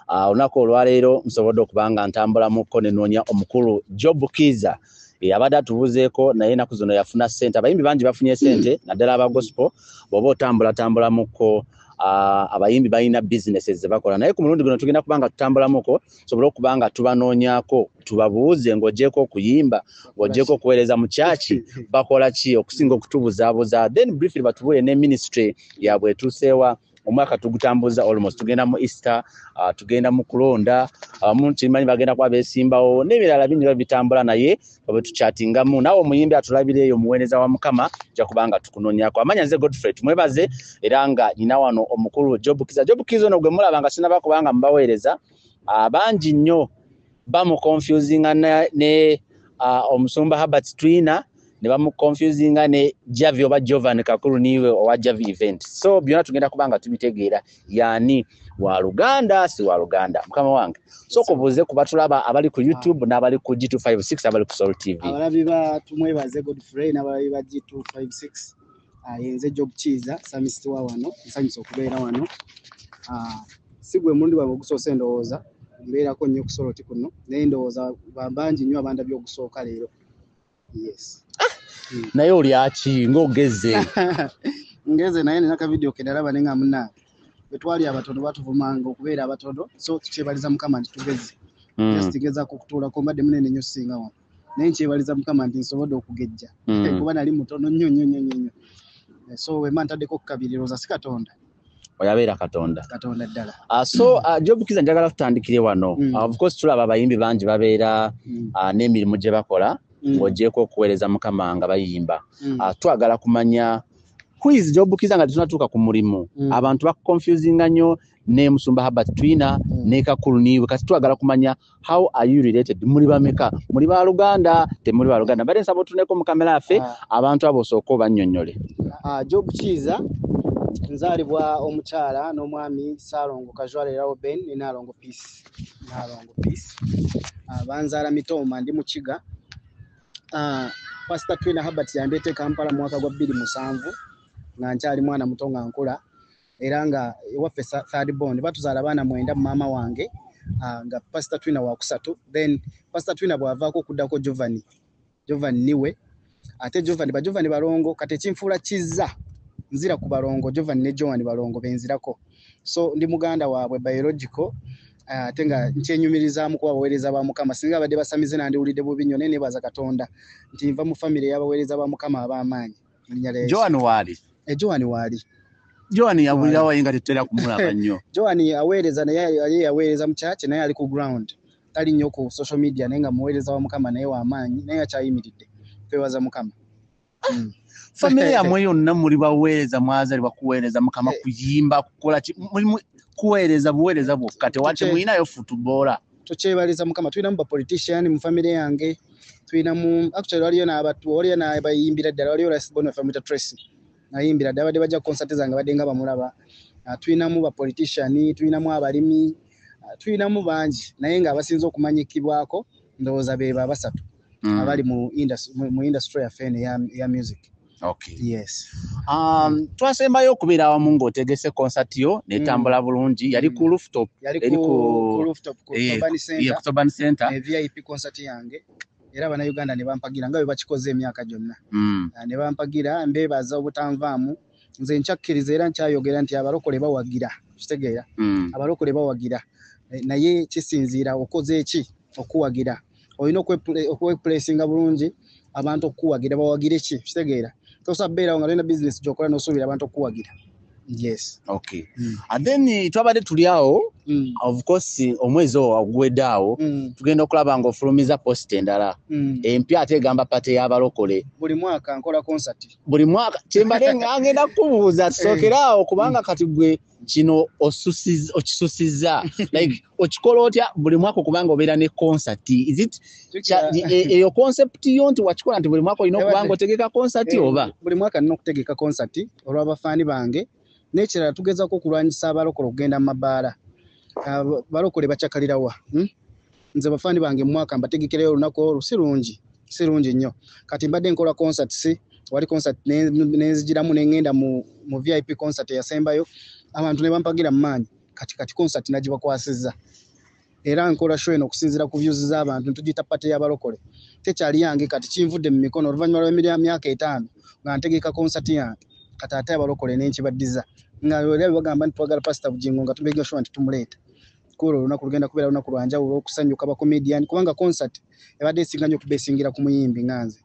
Olunaku olwaleero nsobodde okubanga ntambula muko ne noonya omukulu Job Kiza abadde atubuzeeko naye ennaku zino yafuna ssente. Abayimbi bangi bafunye ssente naddala aba gospel bw'oba otambula muko abayimbi balina businesses ze bakola naye ku mulundi guno tugenda kubanga tutambulamuko sobole okubanga tubanoonyaako tubabuuze ng'ogyeko okuyimba ng'ogyeko okuweereza mu kyaki bakola ki okusinga okutubuzaabuza then briefly batubuulire ne ministry yabwe etuuseewa omwaka tugutambuza almost tugenda mu Easter tugenda mu kulonda kimanyi bagenda kuba beesimbawo n'ebirala bingi bitambula naye bwe tuchatingamu naawe omuyimbi atulabireeyo muweereza wa Mukama ja kubanga tukunoonyaako amanya nze Godfrey tumwebaze era nga nyina wano omukulu Job Kiza. Job Kiza ono gwe mulaba nga sinaba kubanga mubaweereza bangi nnyo bamuconfusinga ne omusumba Herbert Twina ne bamuconfusinga ne Javi oba Jovan Kakulu niwe owa Javi event. So byonna tugenda kubanga tubitegeera yani wa Luganda si wa Luganda Mukama wange. So kubuuze ku batulaba abali ku YouTube n'abali ku G256 abali ku Soul TV. Abalabi ba tumwebaze Godfrey n'abalabi ba G256 yenze Job Kiza samisti wa wano nsanyusa okubeera wano. Sigwe mundi wa ogusoose ndowooza mbeerako nnyo ku Soul TV kuno naye ndowooza bangi nnyo abanda by'okusooka leero. Yes. Naye oli aki ng'ogeze ngeze naye nina ka video ke ndalaba nenga munna betwali abatondo batuvumanga okubeera abatondo so tukyebaliza Mukama nti tugeze just tigeza kukutuula ko mbadde munene nnyo singa wano naye nkyebaliza Mukama nti nsobodde okugejja kuba nali mutono nnyo so we mantaddeko okukabiriroza si Katonda oyabeera Katonda ddala. So Job Kiza njagala tutandikire wano of course tulaba abayimbi bangi babeera n'emirimu gye bakola ng'ogyeko okuweereza Mukama nga bayimba. Twagala kumanya who is Job Kiza nga tunatuuka ku mulimu abantu bakuconfusinga nnyo ne musumba Herbert Twina ne Kakulu niwe kati twagala kumanya how are you related muli bameka muli ba Luganda temuli ba Luganda bale nsabo tuneko mu kamera yaffe abantu abo sooka bannyonnyole. Job Kiza nzaalibwa omukyala n'omwami Saalongo Kajwalera Oben ne Nalongo Peace banzaala Mitoma ndi mu Kiga. Pastor Twina Herbert yambete Kampala mwaka gwa 2007 nga nkyali mwana muto nga nkula era nga ewaffe third born batuzaala abaana 9 mama wange nga Pastor Twina wa kusatu then Pastor Twina bwavaako kuddako Jovan niwe ate Jovan balongo kati ekinfuula kizza nzira ku balongo Jovan ne Joan balongo benzirako so ndi muganda waabwe biological ate nga nkyenyumirizaamu kuba abaweereza ba Mukama singa badde basamize nandiwulidde bubi nnyo naye nebaza Katonda nti nva mu famire y'abaweereza ba Mukama ab'amaanyi. Joan waali Joan yabulira wayinga tetera kumulaba nnyo. Joan aweereza naye yaweereza mu church naye ali ku ground tali nnyo ku social media naye nga muweereza wa Mukama naye w'amaanyi naye akyayimiridde twebaza Mukama. Famire yamwe yonna muli baweereza mwazaalibwa kuweereza Mukama kuyimba kukola kuweereza buweereza bwokka tewate mwinayo footballer tukyebaliza Mukama tulina mu politician mu family yange tulina mu actually waliyo n'abatu waliyo n'abayimbira ddala waliyo Rasbona family Tracy nayimbira ddala badde bajja concert zange badde nga bamulaba tulina mu ba politician tulina mu abalimi tulina mu bangi naye nga abasinze okumanyikibwako ndowooza beba basatu abali mu industry ya fene ya music. Okay. Yes. Twasembayo okubeera awamu ng'otegese concert yo netambula bulungi yali ku rooftop ku Tobani Center VIP concert yange era bana Uganda ne bampagira nga bwe bakikoze emyaka gyonna ne bampagira mbebaza obutanvaamu nze nchakkiriza era nkyayogera nti abalokole bawagira kitegeera abalokole bawagira naye kisinziira okoze eki okuwagira olina okweplacinga bulungi abantu okuwagira bawagire ki kitegeera tosabeera nga lena business gyokola n'osuubira abantu okuwagira. Yes. Okay. And then twabadde tuli awo of course omwezi ogweddawo tugenda okulaba nga ofulumiza post endala empya ate egamba pate y'abalokole buli mwaka nkola concert buli mwaka kyembadde ngenda kubuuza tusookerawo kubanga kati gwe kino okisusiza like okikola otya buli mwaka okubanga obeera ne concert is it eyo concept yo nti wakikola nti buli mwaka olina okubanga otegeka concert oba buli mwaka nina okutegeka concert olw'abafaani bange n'ekirala tugezaako okulwanyisa abalokole okugenda mu mabaala balokole bacyakalirawa nze bafaani bange mu mwaka mbategekerayo olunaku olwo si lungi nnyo kati mbadde nkola concert wali concert nenzigiramu nengenda mu VIP concert yasembayo abantu ne bampagira mu maanyi kati concert nagibakwasiza era nkola show eno okusinzira ku views z'abantu tugita pate y'abalokole tekyali yange kati kinvudde mu mikono oluvannyuma lw'emyaka 5 nga ntegeka concert yange kati ate abalokole n'enkibaddiza nga lero bagamba nti twagala Pastor Bugingo nga tubega show nti tumuleeta kulo lunaku lugenda kubeera lunaku lwanjawulo okusanyuka ba comedian kubanga concert ebadde esinga nnyo kubesingira ku muyimbi nganze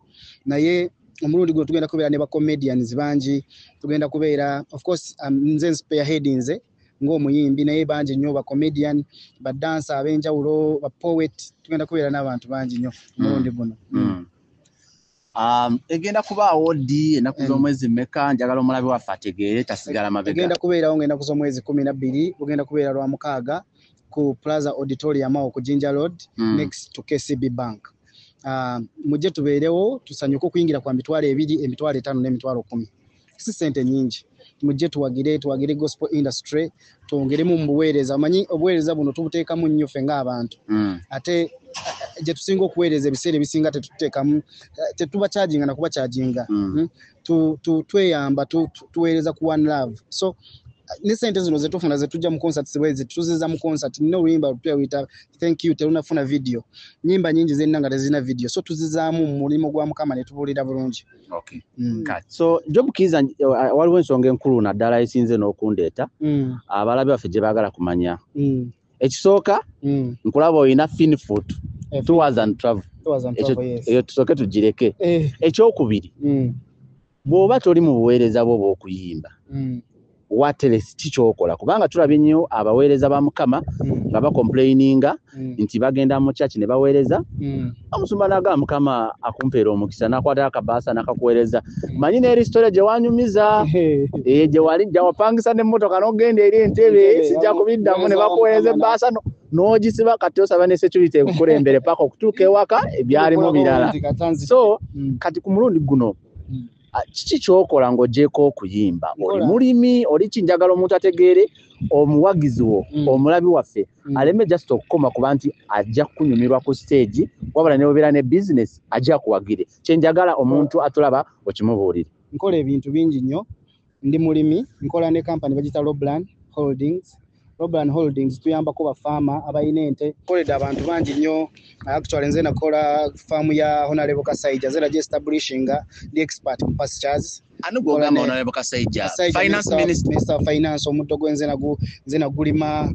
naye omulundi guno tugenda kubeera ne ba comedians bangi tugenda kubeera of course nze spearhead nze ng'omuyimbi naye bangi nnyo ba comedian ba dancer ab'enjawulo ba poet tugenda kubeera n'abantu bangi nnyo omulundi guno egenda kubaawo ddi ennaku z'omwezi mmeka njagala omulabi waffe ategeere tasigala mabega egenda kubeerawo ng'ennaku z'omwezi 12 bugenda kubeera lwa mukaaga ku Plaza Auditorium awo ku Jinja Road next to KCB Bank mujje tubeerewo tusanyuke okuyingira kwa mitwalo 2 emitwalo 5 n'emitwalo 10 si sente nyingi mujje tuwagire gospel industry tuongeremu mu buweereza amanyi obuweereza buno tubuteekamu nnyo ffe ng'abantu ate je tusinga okuweereza ebiseera ebisinga tetuteekamu tetuba charginga na kuba charginga tweyamba tuweereza ku one love so ne sente zino zetufuna zetujja mu concert sibwezi tuziza mu concert no luyimba lutwewita thank you telunafuna video nyimba nyingi zenanga tezina video so tuzizaamu mu mulimo gwa Mukama ne tubulira bulungi okay so Job Kiza waliwo ensonga enkulu naddala esinze n'okundeeta abalabi baffe gye baagala kumanya ekisooka nkulaba olina Finfoot tours and travel eyo tusooke tugireke ekyokubiri bw'oba toli mu buweereza bwo bw'okuyimba watelesi kikyokola kubanga tulabye nnyo abaweereza ba Mukama nga bakomplaininga nti bagenda mu church ne baweereza omusumba naga Mukama akumpeera omukisa nakwata akabaasa nakakuweereza manyi n'eri story gye wanyumiza gye wali wapangisa n'emmotoka n'ogenda eri entebe sijja kubiddamu ne bakuweereza ebbaasa n'ogisiba kati osaba ne security ekukulembere paka okutuuka ewaka ebyalimu birala so kati ku mulundi guno kiki kyokola ng'ogyeko okuyimba oli mulimi oli kinjagala omuntu ategeere omuwagizi wo omulabi waffe aleme just okukoma kuba nti ajja kunyumirwa ku stage wabula ne obeera ne business ajja kuwagire kyenjagala omuntu atulaba okimubuulire nkola ebintu bingi nnyo ndi mulimi nkola ne company bagita Roblan Holdings tuyambako ba farmer abayina ente koledde abantu bangi nnyo actually nze nakola farm ya Honorable Kasaija zera establishing the expert pastures anugogamba Honorable Kasaija finance minister finance omuddo gwenze nagulima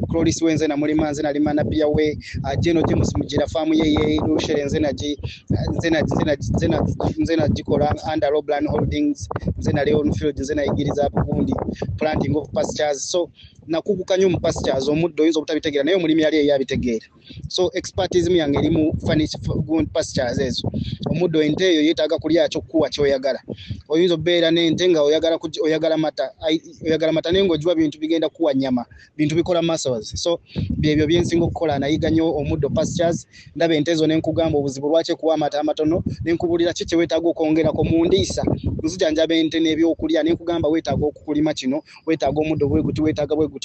Cloris wenze na mulima nze nalima na pia we Jeno James mugira farm ye Rushere nze na jikola under Roblan Holdings nze na Leon Field nze na igiriza bugundi planting of pastures so nakukukanya mu pastures omuddo yinzo butabitegera nayo mulimi yali yabitegeera so expertise yange eri mu pastures ezo omuddo ente eyo yetaaga kulya kyo kuwa kyoyagala oyinzo beera n'ente nga oyagala mata nengo jwa bintu bigenda kuwa nyama bintu bikola muscles so byebyo byensinga okukola nayiga nnyo omuddo pastures ndaba ente ezo nenkugamba obuzibu lwaki kuwa amata amatono nenkubulira kiki weetaaga okwongerako mu ndiisa nzijanjaba ente n'ebyokulya nenkugamba weetaaga okukulima kino weetaaga omuddo bweguti weetaaga bweguti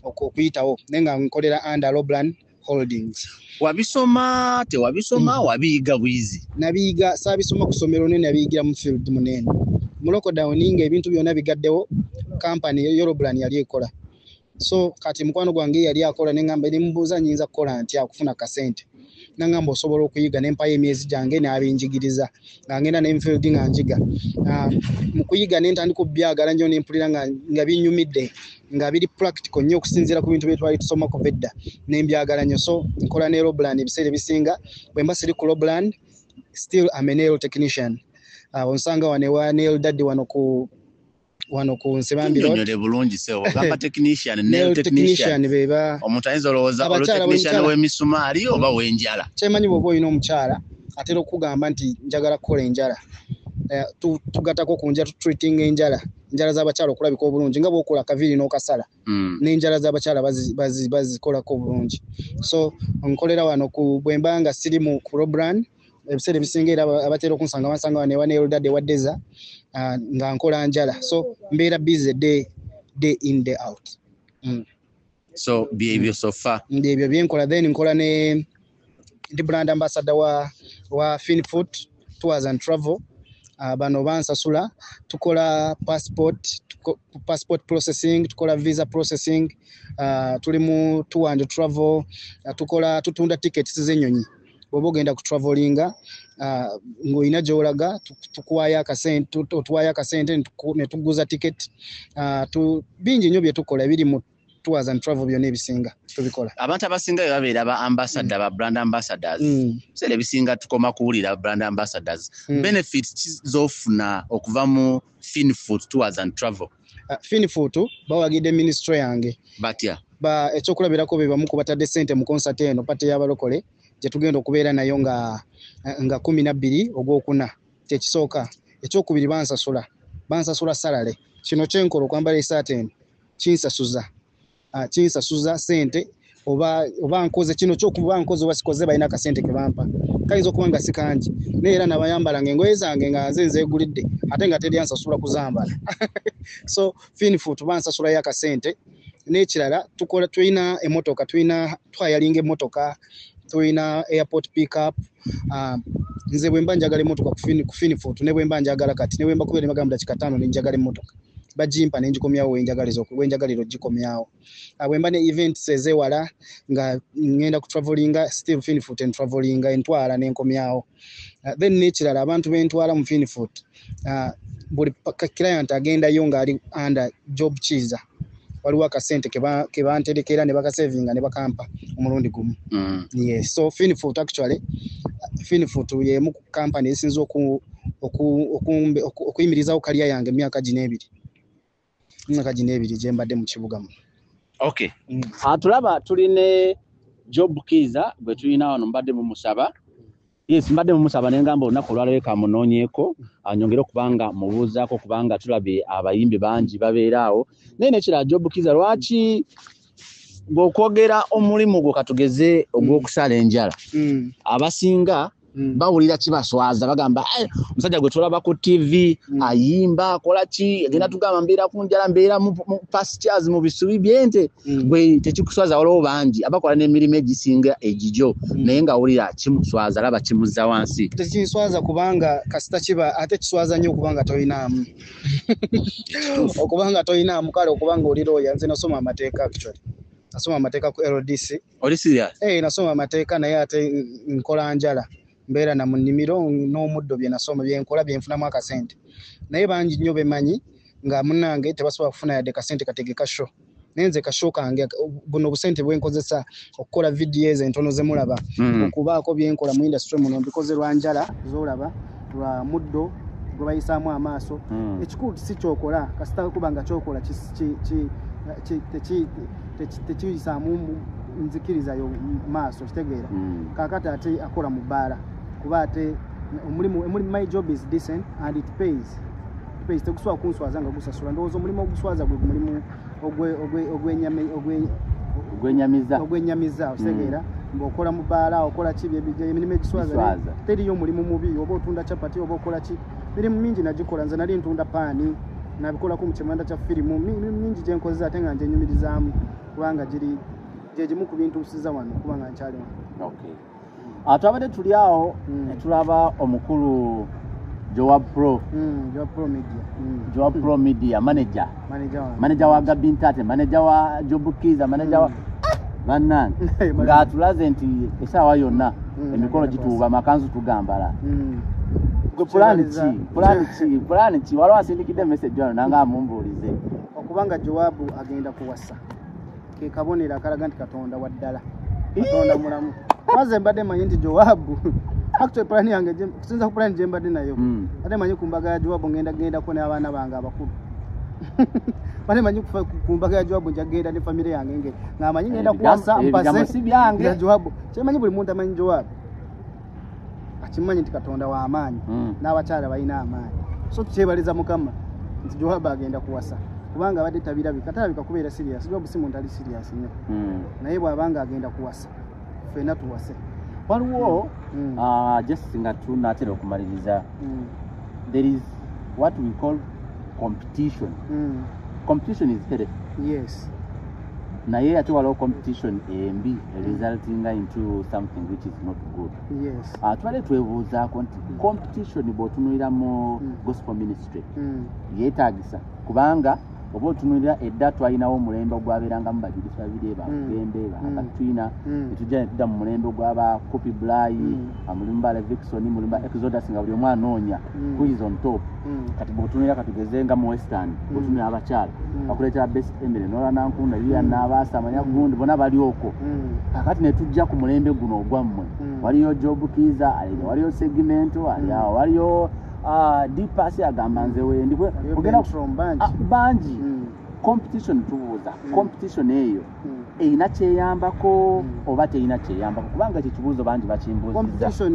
okuyitawo nenga nkolera under Roblan Holdings wabisoma tewabisoma wabiyiga bwizi nabiyiga saabisoma ku ssomero ne nabiyigira mu field munene mu lockdown ebintu byonna bigaddewo company Roblan yali ekola so kati mukwano gwange yali akola nengamba ne mbuuza nyinza kukola nti akufuna kasente nangamba osobola okuyiga n'empayo emyezi gyange n'abinjigiriza nga ngenda n'enfield nga njiga mu kuyiga n'entandika okubyagala nnyo n'empulira nga binyumidde nga biri practical nnyo okusinziira ku bintu bye twali tusoma ku vedda n'embyagala nnyo so nkola ne Roblan ebiseera ebisinga bwe mba siri ku Roblan still am a nail technician onsanga wane wa nail daddy wano ku Nsebambi nyole bulungi sewo gamba technician nail technician beba omuntu ayinza olowooza olo technician w'emisumaali oba w'enjala kyemanyi bw'oba olina omukyala atera okugamba nti njagala kukola enjala tugatako ku nja treating enjala z'abakyala okulabika obulungi nga bw'okola akaviri n'okasala n'enjala z'abakyala bazikolako obulungi so nkolera wano bwe mba nga siri ku Roblan ebiseera ebisinga era abatera okunsanga bansanga wane wa nail daddy wa Deza nga nkola njala so mbeera busy day in day out so byebyo sofa ndebyo byenkola then nkola ndi brand ambassador wa Finfoot Tours and Travel bano bansasula tukola passport processing, tukola visa processing, tuli mu tour and travel, tutunda tickets z'ennyonyi bw'oba ogenda ku travelinga ng'olina gy'olaga tukuwaayo akasente ne tuguza ticket. Bingi nnyo bye tukola ebiri mu tours and travel byonna ebisinga tubikola. Abantu abasinga babeera ba ambassador ba brand ambassadors. Biseera ebisinga tukoma kuwulira brand ambassadors. Benefits z'ofuna okuva mu Finfoot Tours and Travel. Finfoot bawagidde ministry yange. Batya ekyokulabirako be bamu ku batadde ssente mu concert eno pate y'abalokole gye tugenda okubeera nayo nga 12 ogwokuna. Kyekisooka. Ekyokubiri bansasula salale. Kino kyenkola okwambala esaati eno kinsasuza sente oba nkoze kino kyokuba nkoze oba sikoze balina akasente ke bampa. Kayinza okuba nga si kangi naye era nabayambalanga engoye zange nga nze nzeegulidde ate nga teri ansasula kuzambala. So Finfoot bansasulayo akasente. N'ekirala tulina emmotoka, twayalinga emmotoka, tulina airport pickup. Nze bwe mba njagala emmotoka ku Finfoot ne bwe mba njagala kati ne bwe mba kubeera emagamba dakika 5 ne njagala emmotoka bajimpa ne njikomyawo wenjagaliro gikomyawo. Bwe mba ne events ezewala nga ngenda ku travelinga still Finfoot and travelinga entwala ne nkomyawo. Then n'ekirala abantu bentwala mu Finfoot buli client agendayo ng'ali under job chiza waliwo akasente ke banterekera ne bakasavinga ne bakampa omulundi gumu. Yes, so Finfoot actually yemu ku company esinze okuyimirizawo kaliya yange emyaka ginebiri gye mbadde mu kibuga mu. Okay. Tulaba tuline Job Kiza bwe tulina wano mbadde mu musaba. Yes, mbadde mu musaba n'engamba olunaku olwaleero kamunoonyeeko anyongere okubanga mubuuzaako kubanga tulabye abayimbi bangi babeeraawo. Naye nekirala Job Kiza lwaki ng'okwogera omulimu gwo katugeze ogw'okusala enjala abasinga bawulira kibaswaza bagamba omusajja gwe tulaba ku TV ayimba akola ki agenda tugamba mbeera ku njala mbeera mu pastures mu bisubi byente bwe tekikuswaza waliwo bangi abakola n'emirimu egisinga egijo naye nga wulira kimuswaza laba kimuzza wansi. Tekinswaza kubanga kasita kiba ate kiswaza nnyo okubanga toyinaamu okubanga toyinaamu kale okubanga oli lawyer. Nze nasoma amateeka actually nasoma amateeka ku LDC. Oli serious? Nasoma amateeka naye ate nkola njala mbeera na mu nnimiro n'omuddo bye nasoma bye nkola bye nfunamu akasente. Naye bangi nnyo bemanyi nga munnange tebasobola kufuna yadde kasente kategeka show. Nenze kashow kange buno busente bwe nkozesa okukola videos entono ze mulaba okubaako bye nkola mu industry muno mbikoze lwa njala zolaba lwa muddo gwe bayisaamu amaaso. Ekikulu si kyokola kasita kubanga kyokola tekiyisaamu nzikiriza yo maaso kitegeera. Kakati ate akola mu bbaala kuba ate omulimu my job is decent and it pays. Tegusobola kunswaza nga gusasula. Ndowooza omulimu oguswaza gwe mulimu ogwenyamiza kitegeera. Ng'okola mu bbaala okola ki emirimu egiswaza teriyo omulimu mubi oba otunda chapati oba okola ki mirimu mingi nagikola. Nze nali ntunda paani nabikolako mu kimanda kya firimu mingi gye nkozesa ate nga njenyumirizaamu kubanga gye gimu ku bintu nsiza wano kubanga nkyali wano. Okay. Twabadde tuli awo ne tulaba omukulu Joab Pro Media manager wa Gabi Ntate, manager wa Job Kiza, manager wa bannange ng'atulaze nti essaawa yonna emikolo gituuba amakanzu tugambala. Gwe pulani ki waliwo asindikidde message wano nange amumbuulize okubanga Joabu agenda kuwasa ke kabonera akalaga nti Katonda wa ddala, Katonda mulamu. Maze mbadde manyi nti Joabu actually plan yange kusinza ku plan gye mbadde nayo ate manyi ku mbaga ya Joabu ngenda ko n'abaana bange abakulu bane manyi ku mbaga ya Joabu njagenda ne family yange ng'amanyi ngenda kuwasa mpase ya Joabu. Kyemanyi buli muntu amanyi Joabu akimanyi nti Katonda wa amaanyi n'abakyala balina amaanyi. So tukyebaliza Mukama nti Joabu agenda kuwasa kubanga abadde tabirabika kubeera serious. Joabu si muntu ali serious nnyo naye bw'abanga agenda kuwasa ffenna tuwase. Waliwo just nga tunaatera okumaliriza there is what we call competition. Competition is healthy. Yes. naye ate waliwo competition embi resulting into something which is not good. Yes. Twale twebuuzaako nti competition bw'otunuulira mu gospel ministry yeetaagisa kubanga oba otunuulira edda twalinawo omulembe ogwabeerangamu bajulizi babiri bakugembe bakatwina netujja netudda mu mulembe gw'aba Kopi Blayi mulimu ba Levikson mulimu ba Exodus nga buli omu anoonya who is on top. Kati bw'otunuulira katugeze nga mu Western bw'otunuulira abakyala bakuleetera Best Emily Nora Nankunda Lilian Nabaasa Amanya Gundi bonna bali okwo. Kakati netujja ku mulembe guno ogwammwe waliyo Job Kiza waliyo Segmento waliyo Deepasi agamba nze wendi kugenda banji competition tubuuza competition eyo eyina kyeyambako oba teyina kyeyambako kubanga ekyo kibuuzo bangi bakimbuuzizza.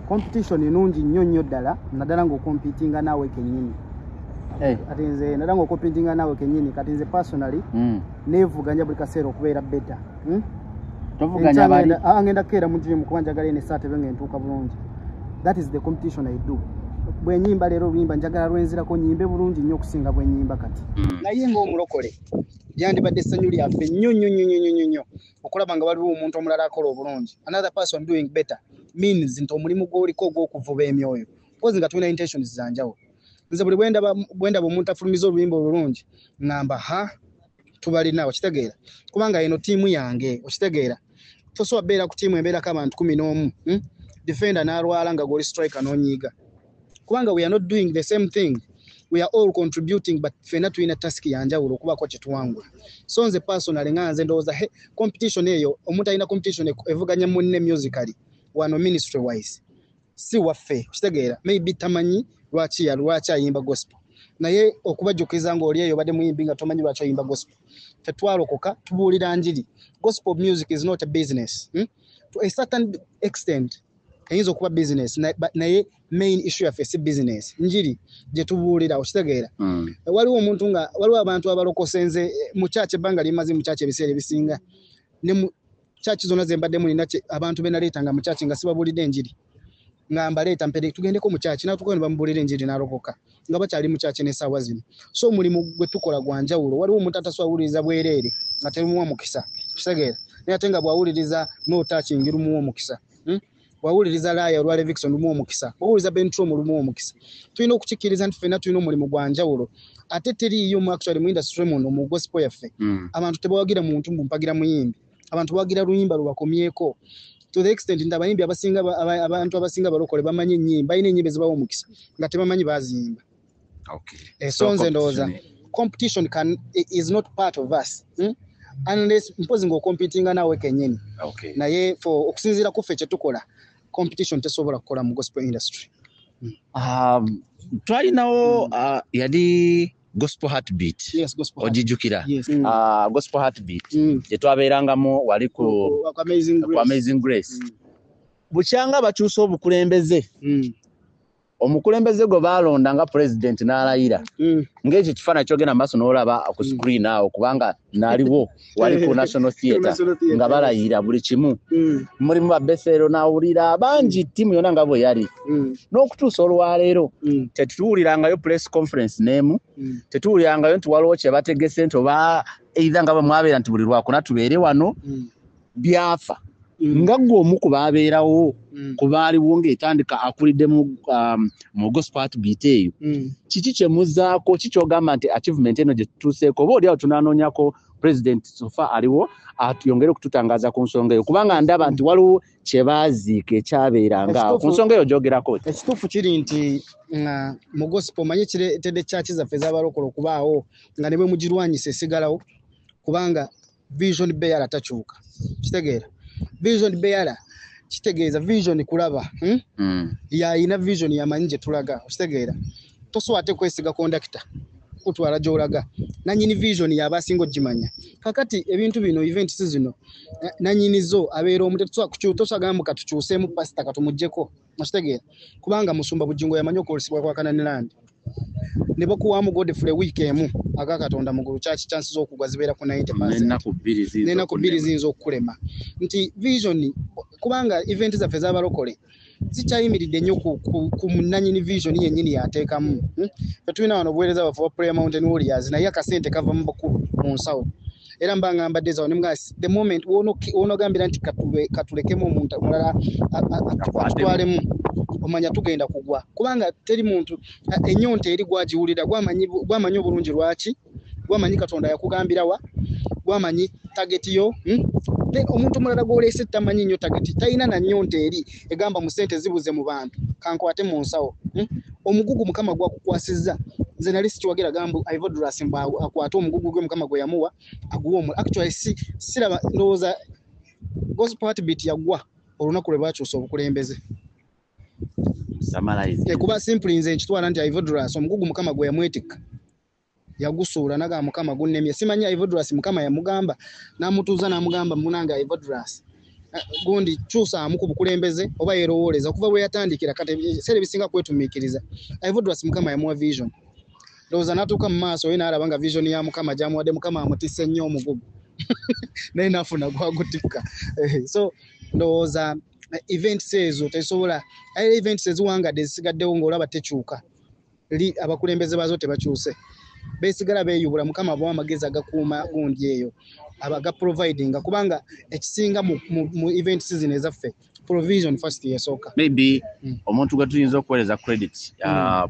Competition nungi nnyo ddala naddala ng'okompitinga naawe kennyini. Kati nze naddala ng'okompitinga naawe kennyini kati nze personally neevuganya buli kaseera okubeera better. Tovuganya bali ngenda kukeera mu gym kuba njagala ene saate benge ntuuka bulungi. That is the competition I do. Bwe nyimba leero luyimba njagala lwenzirako nyimbe bulungi nnyo okusinga bwe nyimba kati. Naye ng'omulokole gyandibadde essanyu lyaffe nnyo okulaba nga waliwo omuntu omulala akola obulungi. Another person doing better means nti omulimu gw'oliko ogw'okuvuba emyoyo because nga tulina intentions za njawulo. Nze buli bwendaba omuntu afulumiza oluyimba olulungi ngamba tubalina okitegeera kubanga eno tiimu yange okitegeera tosobola beera ku tiimu embeerako abantu 11 defender n'alwala nga goli striker n'onyiiga kubanga we are not doing the same thing. We are all contributing but fena tulina task ya njawulo okubako kye tuwangula. So nze personally nganze ndowooza competition eyo omuntu alina competition evuganya munne musically wano ministry wise si waffe okitegeera maybe tamanyi lwaki ayimba gospel naye okubajjukiza ng'oli eyo badde muyimbi nga tomanyi lwaki oyimba gospel tetwalokoka tubuulira njiri. Gospel music is not a business. To a certain extent eyinza okuba business naye main issue yaffe si business njiri gye tubuulira okitegeera. Waliwo omuntu nga waliwo abantu abalokosenze mu church ebbanga limaze mu church ebiseera ebisinga ne mu church zonna ze mbadde mulina abantu benaleetanga mu church nga sibabuulidde enjiri nga mbaleeta mpere tugendeko mu church natukoye bamubuulira enjiri n'alokoka nga bakyali mu church n'essaawa zino. So mulimu gwe tukola gwa njawulo. Waliwo omuntu ataswawuliriza bwereere nga terumuwa mukisa okitegeera naye ate nga bwawuliriza no touching lumuwa omukisa. Wawuliriza Laya olwa Levikson lumuwa omukisa wawuliriza Bentrom lumuwa omukisa. Tulina okukikkiriza nti ffenna tulina omulimu gwa njawulo ate teriiyo mu actually mu industry muno mu gospel yaffe abantu tebawagira muntu mpagira muyimbi abantu bawagira luyimba lwakomyeko to the extent nti abayimbi abasinga abantu abasinga balokole bamanyi ennyimba balina ennyimba ezibawa omukisa nga tebamanyi baziyimba. So nze ndowooza competition is not part of us unless mpozi ng'okompitinga naawe kennyini naye okusinziira ku ffe kye tukola competition tesobola kukola mu gospel industry. Twalinawo yali Gospel Heartbeat. Yes, gospel. Ojijukira. Yes. Gospel Heartbeat. Je twabeerangamu wali ku Amazing Grace. Bukyanga bakyusa obukulembeze. Omukulembeze go balonda nga president n'alayira. Ng'ekyo kifaananyi kyogenda maaso n'olaba ku screen awo kubanga naliwo wali ku National Theatre nga balayira buli kimu. Mulimu ba Bethel n'awulira bangi ttiimu yonna nga bwe yali. N'okutuusa olwaleero tetuwulirangayo press conference n'emu tetuwulirangayo nti waliwo kye bategese nti oba either nga bwe mwabeera nti buli lwakuna tubeere wano byafa. Nga gwe omu ku baabeerawo ku baaliwo ng'etandika akulidde mu Gospel Heartbeat eyo kiki kye muzzaako kikyogamba nti achievement eno gye tutuuseeko oba oli awo tunaanoonyako president sofa aliwo atuyongere okututangaaza ku nsonga eyo kubanga ndaba nti waliwo kye baaziika ekyabeeranga ku nsonga eyo gyogerako. Ekituufu kiri nti mu gospel manyi kireetedde church zaffe z'abalokole okubaawo nga ne bwe mugirwanyisa esigalawo kubanga vision bearer takyuka kitegeera. Vision bearer kitegeeza vision kulaba yayina vision yamanyi gye tulaga okitegeera tosobola ate kwesiga kondakita kutwala gy'olaga nanyini vision y'abasinga ogimanya kakati ebintu bino events zino nanyinizo abeera omuntu tosagamba katukyuseemu pasita katumuggyeko okitegeera kubanga musumba bujingo yamanyi okwolesebwa kwa Kananirandi ne bakuwaamu Godfrey week emu aga Katonda mugulu church chances okugwa zibeera ku 90%. Nena ku bbiri ziyinza okukulema nti vision kubanga event zaffe z'abalokole zikyayimiridde nnyo ku munanyini vision yennyini yateekamu. Tetulina wano obuweereza baffe wa Prayer Mountain Warriors naye akasente kava mu bakulu mu nsawo era mbanga mbadeza ne mga the moment wono gambira nti katulekemo omuntu mulala atwalemu omanya tugenda kugwa kubanga teri muntu enyonte eri gwajiwulira gwamanyi obulungi lwaki gwamanyi Katonda yakugambira wa gwamanyi target yo omuntu mulala gwolese tamanyi nnyo target tayina na nyonte eri egamba mu sente zibuze mu bantu kankwate mu nsawo omugugu mukama gwakukwasizza nze nali sikiwagira gambu Ivodras mba akwata omugugu gwe mukama gwe yamuwa aguwa actually siraba ndowooza gospel heartbeat yagwa olunaku lwe bakyusa obukulembeze kuba simply nze nkitwala nti Ivodras omugugu mukama gwe yamwetika yagusuula naga mukama gunnemye simanyi Ivodras mukama yamugamba namutuuza namugamba munanga Ivodras gundi kyusa amuku bukulembeze oba yerowooleza kuva bwe yatandikira kate sere bisinga kwetumiikiriza Ivodras mukama yamuwa vision ndowooza natuuka mu maaso ye n'alabanga vision ya mukama gyamuwadde mukama amutisse nnyo omugugu naye nafuna gwagutikka so ndowooza events ezo tesobola events eziwangadde zisigaddewo ng'olaba tekyuka abakulembeze bazo tebakyuse besigala beeyubula mukama bwa amagezi agakuuma gundi eyo abaga providing kubanga ekisinga mu events zino ezaffe provision first yesooka maybe omuntu gwe tuyinza okuweereza credit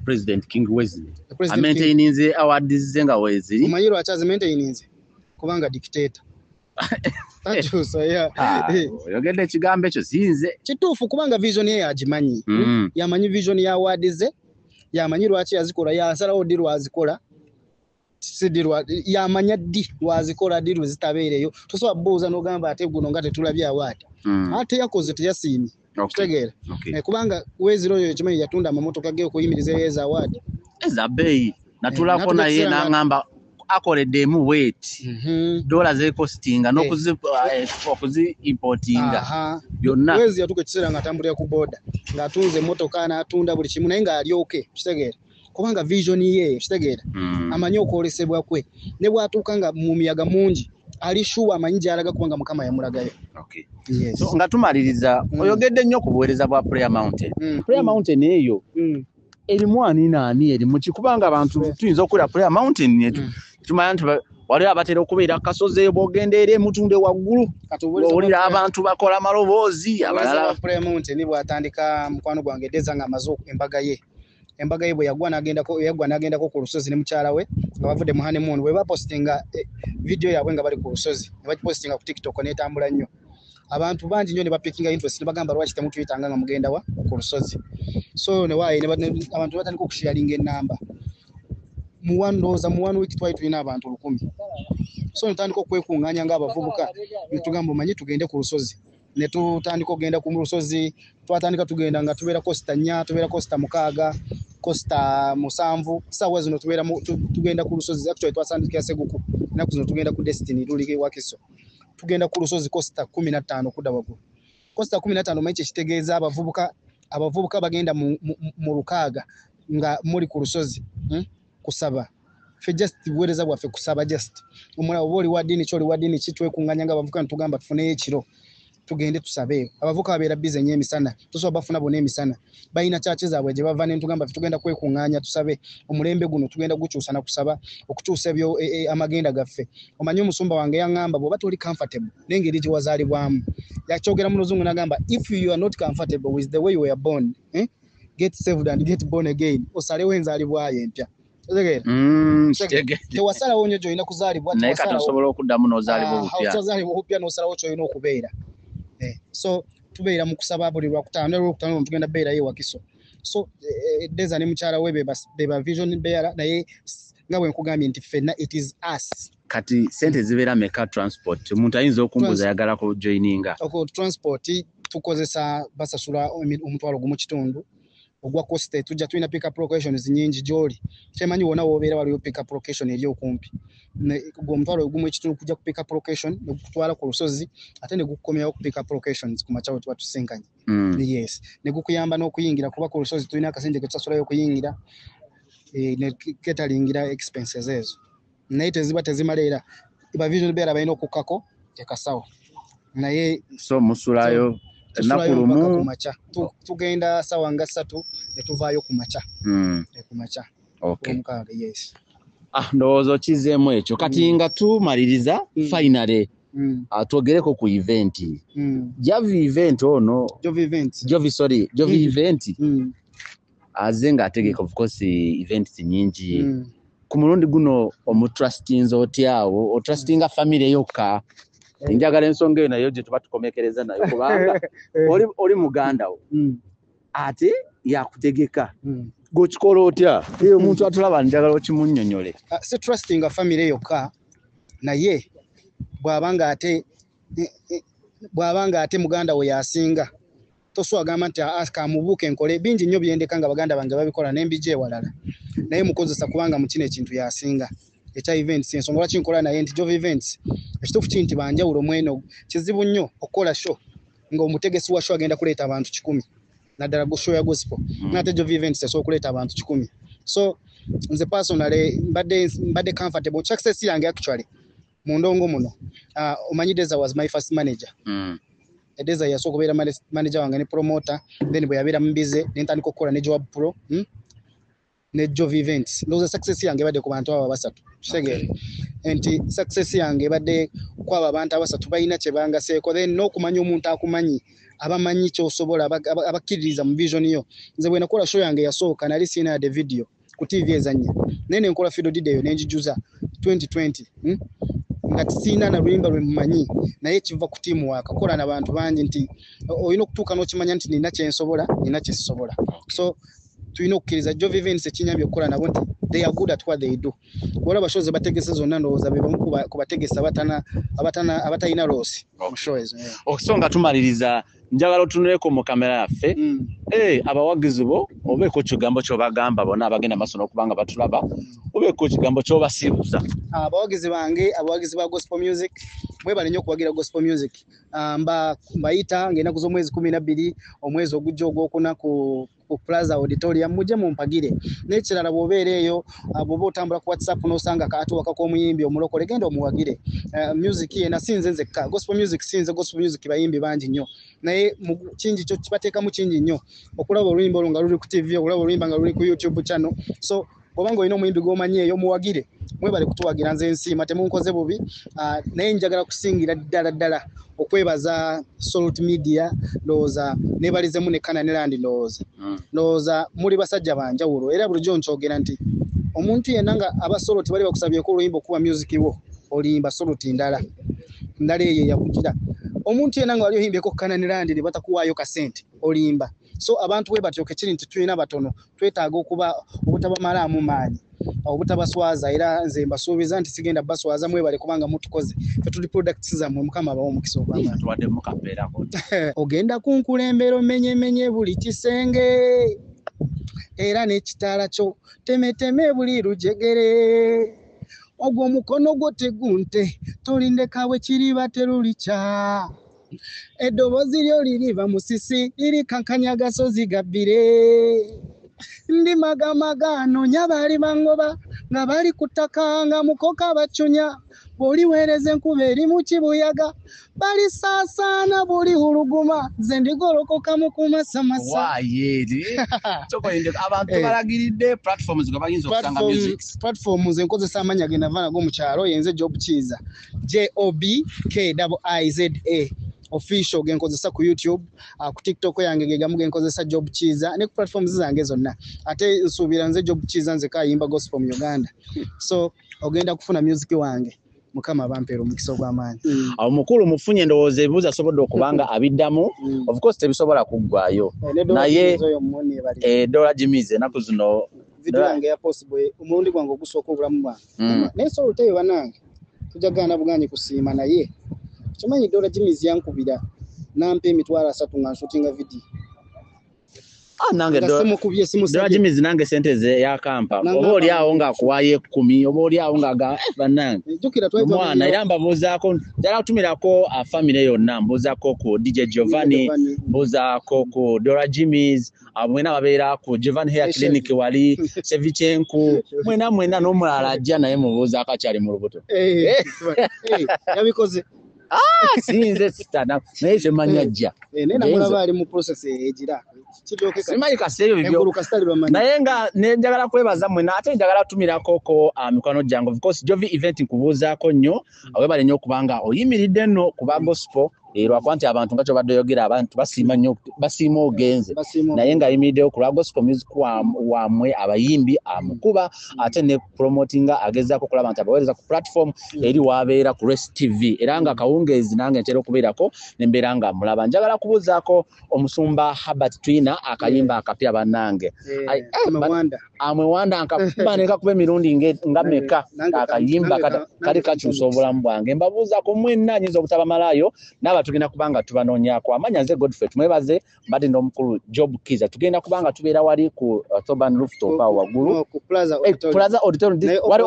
President King Wesley amaintaininze awards ze nga weeziri omanyi lwaki azimaintaininze kubanga dictator oyogedde ekigambo ekyo zinze kituufu kubanga vision ye yagimanyi yamanyi vision ya awards ze yamanyi lwaki yazikola yasalawo ddi lwazikola sidirwa yamanya ddi lwazikola ddi lwezitabeereyo tosobola bbuuza n'ogamba ate guno nga tetulabye awaadi ate yakoze teyasiimye kitegeera kubanga Weeziro oyo ekimanyi yatunda amamotoka ge okuyimiriza eza awaadi eza bbeeyi natulako naye n'aŋŋamba akoleddemu wait dola zekostinga n'okuzi importinga byonna Weezi yatuka ekiseera ng'atambulira ku booda ng'atunze emmotoka n'atunda buli kimu naye ng'alyoke kitegeera kubanga vision ye kitegeera amanyi okwolesebwa kwe ne bwatuuka nga mu miyaga mungi ali shuwa amanyi gy'alaga kubanga mukama yamulagayo so nga tumaliriza oyogedde nnyo ku buweereza bwa Prayer Mountain Prayer Mountain eyo erimu ani naani erimu kikubanga abantu tuyinza okulira Prayer Mountain tumanya nti waliwo abatera okubeera kasozi bw'ogenda eri emutunde waggulu owulira abantu bakola maloboozi abalala Prayer Mountain bw'atandika mukwano gwange Deza nga amaze embaga ye bwe yagwa n'agendako ku lusozi ne mukyala we nga bavudde mu honeymoon bwe bapostinga video yaabwe nga bali ku lusozi ne bakipostinga ku TikTok n'etambula nnyo abantu bangi nnyo ne bapikinga interest ne bagamba lwaki temutuyitanga nga mugenda wa ku lusozi so ne waaye abantu batandika okusharinga ennamba mu one week twali tulina abantu 1,000 so netandika okwekuŋŋaanya ng'abavubuka ne tugamba omanyi tugende ku lusozi ne tutandika okugenda ku lusozi twatandika tugenda nga tubeera costa 4 tubeera costa 6 costa 7 saawa zino tugenda ku lusozi actually twasandikira Seguku naku zino tugenda ku Destiny luli Wakiso tugenda ku lusozi costa 15 kudda waggulu costa 15 manyi kitegeeza abavubuka bagenda mu 6 nga muri ku lusozi kusaba fe just buweereza bwaffe kusaba just omulala oba oli wa ddiini kyoli wa ddiini kitwekuŋŋaanya nga abavubuka netugamba tufuneyo ekiro tugende tusabe abavuka babeera bize nnyo emisana tosobola bafuna bona emisana balina kyaki zaabwe gye bava ne tugamba tugenda kwekuŋŋaanya tusabe omulembe guno tugenda gukyusa na kusaba okukyusa ebyo amagenda gaffe omanyi omusumba wange yaŋŋamba bw'oba toli comfortable n'engeri gye wazaalibwamu yakyogera mu luzungu n'agamba if you are not comfortable with the way you were born get saved and get born again osalewo enzaalibwayo empya tewasalawo nnyo gy'olina kuzaalibwa naye kati osobola okuddamu n'ozaalibwa obupya n'osalawo ky'olina okubeera so tubeera mu kusaba buli lwakutaano olwokutaano tugenda beerayo Wakiso so Deza ne mukyala we beba vision bearer naye nga bwe nkugambye nti ffenna it is us kati sente zibeera meka transport omuntu ayinza okumbuza ayagala ku joininga transport tukozesa basasula omutwalo gumu kitundu ogwa coste tujja tulina pick up locations nyingi gy'oli temanyi wona woobeera waliwo pick up location eri okumpi omutwalo ogumu ekitundu kujja ku pick up location ne gukutwala ku lusozi ate ne gukukomyawo ku pick up locations ku makyawo tuba tusinkanye yes ne gukuyamba n'okuyingira kuba ku lusozi tulina akasente ke tusasulayo okuyingira ne ketalingira expenses ezo naye teziba tezimala era ba vision bearer balina okukkako ekasawo naye so musulayo nakulumu kumacha tugenda sawa nga 3 ne tuvaayo kumacha kumacha okay yes ndowooza okizeemu ekyo kati nga tumaliriza finally twogereko ku event Javi event ono Jovi event aze nga ategeka of course events nyingi ku mulundi guno omutrustinze otyawo otrustinga family yokka njagala ensonga eyo nayo gye tuba tukomekereza nayo kubanga oli muganda wo ate yakutegeka gokikola otya eyo omuntu atulaba njagala okimunnyonnyole si trustinga family yokka naye bwabanga ate muganda we yasinga toswagamba nti akamubuuke enkole bingi nnyo byendeka nga baganda bange babikola n'embijja ewalala naye mukozesa kubanga mu kino ekintu yasinga ekya events ensonga lwaki nkola naye nti Jove events ekituufu kiri nti banjawulo mweno kizibu nnyo okukola show ng'omutegesi wa show agenda kuleeta abantu 100 naddala show ya gospel n'ate Jove events esobola okuleeta abantu 100 so nze personally mbadde comfortable success yange actually mu ndongo muno omanyi Deza was my first manager Deza yasooka okubeera manager wange ne promoter then bwe yabeera mbize n'entandika okukola ne Joab Pro ne Jove events ndowooza success yange badde ku bantu abo basatu kitegeere nti success yange badde kwaba abantu abasatu balina kye bangaseeko then n'okumanya omuntu akumanyi abamanyi ky'osobola abakkiririza mu vision yo nze bwe nakola show yange yasooka nali siina yadde video ku TV ezannya naye ne nkola fido dideyo n'enjijuza 2020 nga tisina na luyimba lwe mumanyi naye kiva ku tiimu wakakola n'abantu bangi nti olina okutuuka n'okimanya nti nina kyensobola nina kyesisobola so tulina okukkiriza Jove events ekinyambye okukola nabo nti they are good at what they do wala bashoze bategese zonna ndowooza be bamu ku bategesa abatalina loosi mu show ezo okusonga tumaliriza njagala otunuleko mu kamera yaffe abawagizi bo obeeko kigambo ky'obagamba bonna abagenda maaso n'okubanga batulaba obeeko kigambo ky'obasiibuza abawagizi bange abawagizi ba gospel music mwebale nnyo okuwagira gospel music mbayita ng'ennaku z'omwezi 12 omwezi ogujja ogwokuna ku Plaza Auditorium mujje mumpagire n'ekirala bw'obeera eyo bw'oba otambula ku WhatsApp n'osanga akaatuwaka k'omuyimbi omulokole genda omuwagire music yena sinze nzekka gospel music sinze gospel music bayimbi bangi nnyo naye kingi kyo kibateekamu kingi nnyo okulaba oluyimba olwo nga luli ku TV okulaba oluyimba nga luli ku YouTube channel so obanga olina omuyimbi gw'omanyi eyo muwagire mwebale kutuwagira nze ensiima temunkoze bubi naye njagala kusingira ddala okwebaza Salt Media ndowooza nebalizemu ne Canaan ndowooza muli basajja banjawulo era bulijjo nkyogera nti omuntu yenna nga abasoloti bali bakusabyeko oluyimba okuba music wo oliyimba soloti ndala eyo yakugira omuntu yenna nga wali oyimbyeko Canaan ne batakuwaayo kasente oliyimba so abantu bwe batyo kiri nti tulina batono twetaaga okuba obutabamalamu maanyi obutabaswaza era nze mbasuubiza nti sigenda baswaza mwebale kubanga mutukoze tuli products zammwe mukama abawo omukisa ogw'amaanyi tuwadde mu kapeerako ogenda kunkulembera omenyemenye buli kisenge era n'ekitaala kyo temeteme buli lujegere ogwo mukono gwo tegunte tolindekawe kiriba terulikya eddoboozi lyo liriva musisi lirikankanya agasozi gabbire ndi magamaga noonya baali bangoba nga bali ku ttaka nga mukoka bacunya bw'oliweereza enkuba eri mu kibuyaga balisaasaana buli huluguma nze ndigolokokamu ku masamasa abantu balagiridde platforms nga bayinza okusanga music platforms enkozesa amannya genda va nago mu kyalo yenze Job Kiza JOBKIIZA official genkozesa ku YouTube ku TikTok yange gegamu genkozesa Job Kiza ne ku platforms zange zonna ate nsuubira nze Job Kiza nze kayimba gospel mu Uganda so ogenda kufuna music wange mukama bampeera omukisa ogw'amaanyi awo mukulu mufunye ndowooza ebibuuzo asobodde okubanga abiddamu of course tebisobola kuggwayo naye Dora Jimmy's ennaku zino video yange ya possible omulundi gwange ogusooka obulamu bwange naye solo teyo banange tujagana buganyi kusiima naye kimanyi Dora Jimmy's yankubira nampa emitwalo 3 nga nshootinga video nange Dora Jimmy's nange sente ze yakampa oba oli awo ng'akuwaayo 10 oba oli awo ng'aga bannange omwana era mbabuuzaako njala kutumirako family yonna mbuuzaako ku DJ Giovanni mbuuzaako ku Dora Jimmy's mwena babeera ku Giovanni Hair Clinic wali Sevichenku mwena n'omulala ajja naye mubuuzaako akyali mu lubuto yabikoze sinze sitana naye semanya jja nena mulaba ali mu process ejira kibyokeka simanyi kaseyo bibyo engulu kasitali bamanyi naye nga nenjagala kwebaza mwena ate njagala tumirako ko mikwano gyange of course Jovi event nkubuuzaako nnyo awebale nnyo kubanga oyimiridde nno kuba gospel lwakuba nti abantu nga kyobadde oyogera abantu basiima nnyo basiima ogenze naye nga ayimiriddeyo ku lwa gospel music wamwe abayimbi amukuba ate ne promotinga agezaako okulaba nti abaweereza ku platform eri wabeera ku Rest TV era nga kawungeezi nange ntera okubeerako nembeera nga mulaba njagala kubuuzaako omusumba Herbert Twina akayimba akapya bannange amwewanda nkakuba nekakuba emirundi nga meka akayimba kali kakyusa obulamu bwange mbabuuzaako mwenna nyinza obutabamalayo n'aba tugenda kubanga tubanoonyako amanya nze Godfrey tumwebaze mbadde n'omukulu Job Kiza tugenda kubanga tubeera wali ku Toban rooftop awo waggulu ku Plaza Auditorium wali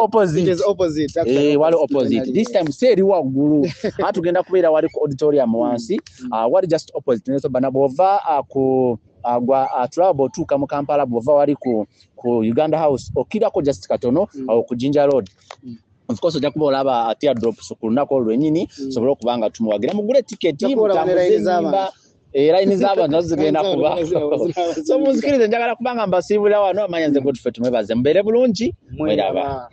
opposite this time seri waggulu tugenda kubeera wali ku auditorium wansi wali just opposite ne Toban bwova ku tulaba otuuka mu Kampala bwova wali ku Uganda House okirako just katono awo ku Jinja Road of course ojja kuba olaba teardrops ku lunaku olwenyini sobole okubanga tumuwagira mugule tiketi mutambuze line z'abantu nazo zigenda kuba so muzikirize njagala kubanga mbasiibula wano amanya nze Godfrey tumwebaze mbeere bulungi mweraba